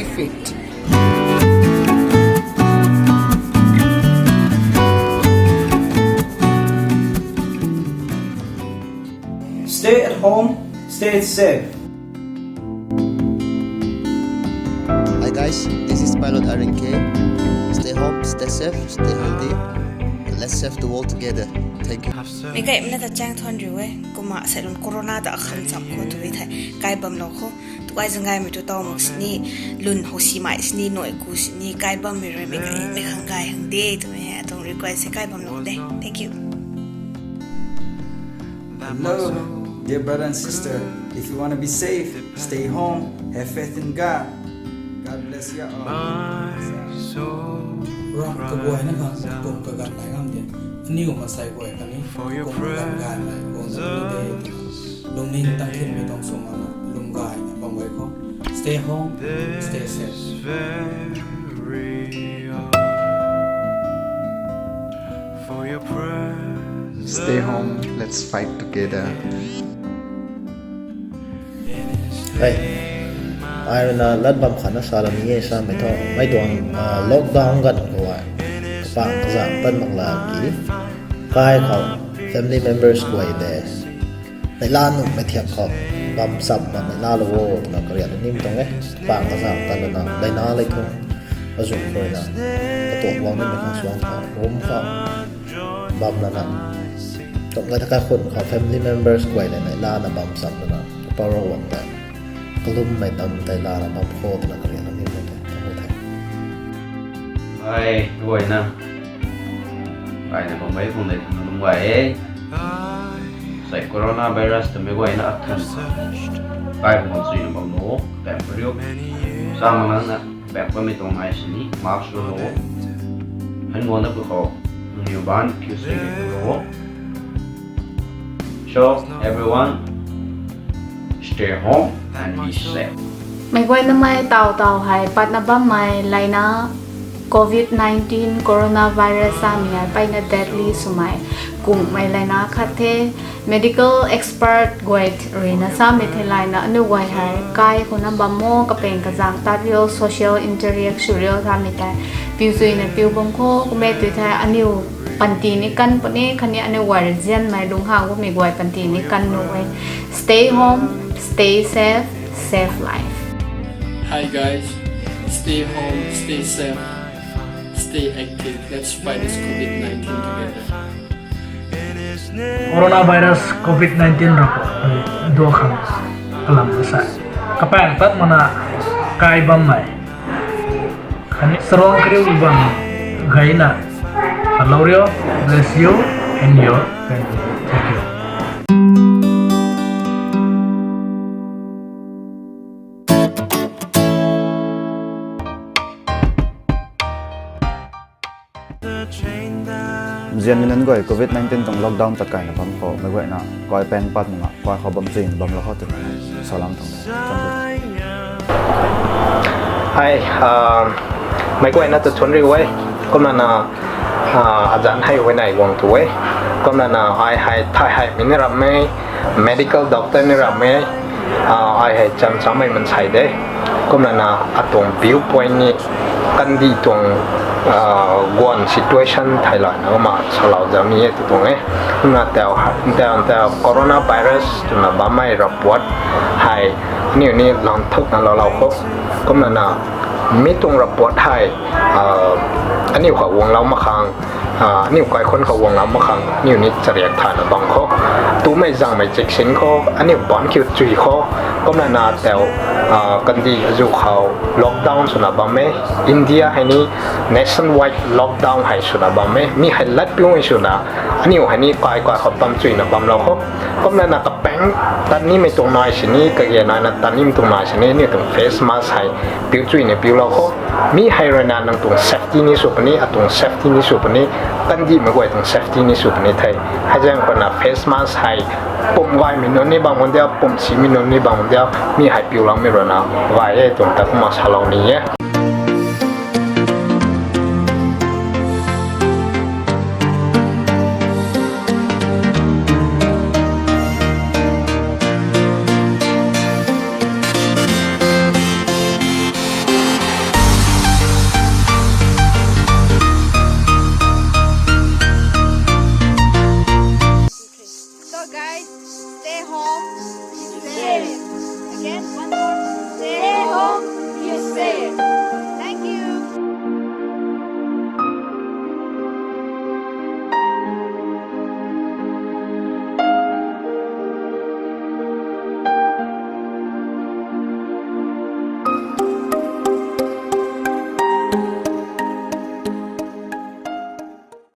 perfect. Stay at home, stay safe. Hi guys, this is Pilot RNK. Stay home, stay safe, stay healthy. Let's save the world together. Thank you. ไม่ไกลมันน่าจะแจ้งทอนอยู่เว้ยกูมาใส่ลุนโควิดแต่ขันจับคนตัวไทยไกลบำเราเขาตัวไอ้จังไงไม่ตัวโตมุกสินี่ลุนหกสิบไม้สินี่หน่วยกูสินี่ไกลบำไม่เลยไม่ไกลไม่ขังไกลขังดีตัวเนี้ยต้องรีควอสใส่ไกลบำเราได้ thank you Hello, dear brother and sister. If you want to be safe, stay home, have faith in God. God bless you all. รองกระบวยนะครับตรงกับการไหลน้ำเย็นนิ้วมาใส่บวยกันนี้กงกับการไหลกงกับนี้เดย์ลงนิ่งตั้งขึ้นไม่ต้องส่งอะไรลงกายบางไว้ก็ stay home stay safe Stay home, let's fight together. เฮ้ยไอ้เราลัดบำขันนักสารนี้ใช่ไหมท่อไม่ตัวล็อกดาวน์กันก็ว่าปังสั่งเป็นบางลากีกายเขา family members ไว้เดสในล้านหนุ่มไม่เทียบเขาบำสับมันในล้านโลโวนักเรียนนี่มันตรงไหนปังสั่งตันนั้นได้น่าเลยทุ่งประจุเลยนะตัววางไม่เป็นข้างสว่างเขาร่มเขาบำนั้นตรงนั้นถ้าคนเขา family members ไว้ในล้านนะบำสับนั้นก็ประวัติแต่กลุ่มไม่ตำแต่ล้านนะบำโคตรนักเรียนนี่มันทั้งหมดไอ้ด้วยนะไอ้เนี่ยผมไม่คงได้ทำลงไว้ใส่โคโรนาไวรัสแต่ไม่ไหวนะท่านไอ้ผมซื้อมาโน้แต่ประโยคสร้างมันนะแบบว่าไม่ตรงไอ้สินี่มาร์ชโลให้งอนนะพวกเขาอยู่บ้านคิวซีโล so everyone stay home and be safe ไม่ไหวนะไม่เต่าหายปัดนะบ้าไม่ไรนะ COVID-19 coronavirus สามีไปนะ deadly สมัยกุ่มไม่ไรนะคัดเท medical expert กวยเรนะสามีเทไลนะนึกไว้หายกายคนนั้นบ้าโมก็เป็นกระจังตัดเรียว social interaction เรียวสามีแต่ผิวสวยนะผิวบางโคก็ไม่ตัวไทยอันนี้ปันตีนี่กันปนี้คันนี้อันนี้วาร์เจียนไม่ลุงห่างว่ามีกวยปันตีนี่กันหน่วย stay home stay safe save life Hi guys stay home stay safe stay active let's fight this COVID-19 together Coronavirus COVID-19 rako dua kham alam besar kapang tat mana kai bam mai kani serong kriu bam gaina Laurio bless you and your family thank you Diyan minan goy COVID-19 tong lockdown ta kai na pam ko mai goi na koi pen pat ma koi kho bam jin bam lo ho tu salam tong Hi mai goi na tu chon ri wei kom naอาจารย์ให้ไว้ในวงตัวก็นั่นไอ้ให้ถ่ายให้มินรับไม่ medical doctor นี่รับไม่ไอ้ให้จำสมัยมันใช้ได้ก็นั่นตรง view point นี่กันดีตรงone situation ไทยเลยนะมาสลาวจะมีตรงนี้นั่นแต่ coronavirus จุดนั้นบ้าไม่รับวัดให้นี่ลองทุกนั้นเราก็นั่นมีตรงรับวัดให้อันนี้เขาวงเรามาขังนี่ก็ไอ้คนเขาวงเรามาขังนี่นี่จะเรียกฐานบางเขาตู้ไม่จังไม่เจ็กสินเขาอันนี้บอนคิวจุยเขาก็นานาแต่กันดีอยู่เขาล็อกดาวน์สุนับบ้าไหมอินเดียให้นี่ nationwide ล็อกดาวน์ให้สุนับบ้าไหมมีให้ลัดปิ้งให้สุนับอันนี้ให้นี่ก็เขาปั๊มจุยนะปั๊มเราเขาก็นานากับแป้งตอนนี้ไม่ตรงน้อยสินี่ก็ยังนาตอนนี้ไม่ตรงน้อยสินี่ตรง face mask ให้ปิ้วจุยเนี่ยปิ้วเราเขามีให้เรนานตรง safety นี่สุดนี้ตรง safety นี่สุดนี้กันดีไม่กว่าตรง safety นี่สุดนี้ไทยให้แจ้งคนน่ะ face mask ให้ปุ่มไว้มีนนนี่บางคนเดียวปุ่มสีมีนนนี่บางคนเดียวมีให้ปิ้วเราไม่รู้นะไว้ตรงแต่ก็มาชะลอนี้ home safe. Again,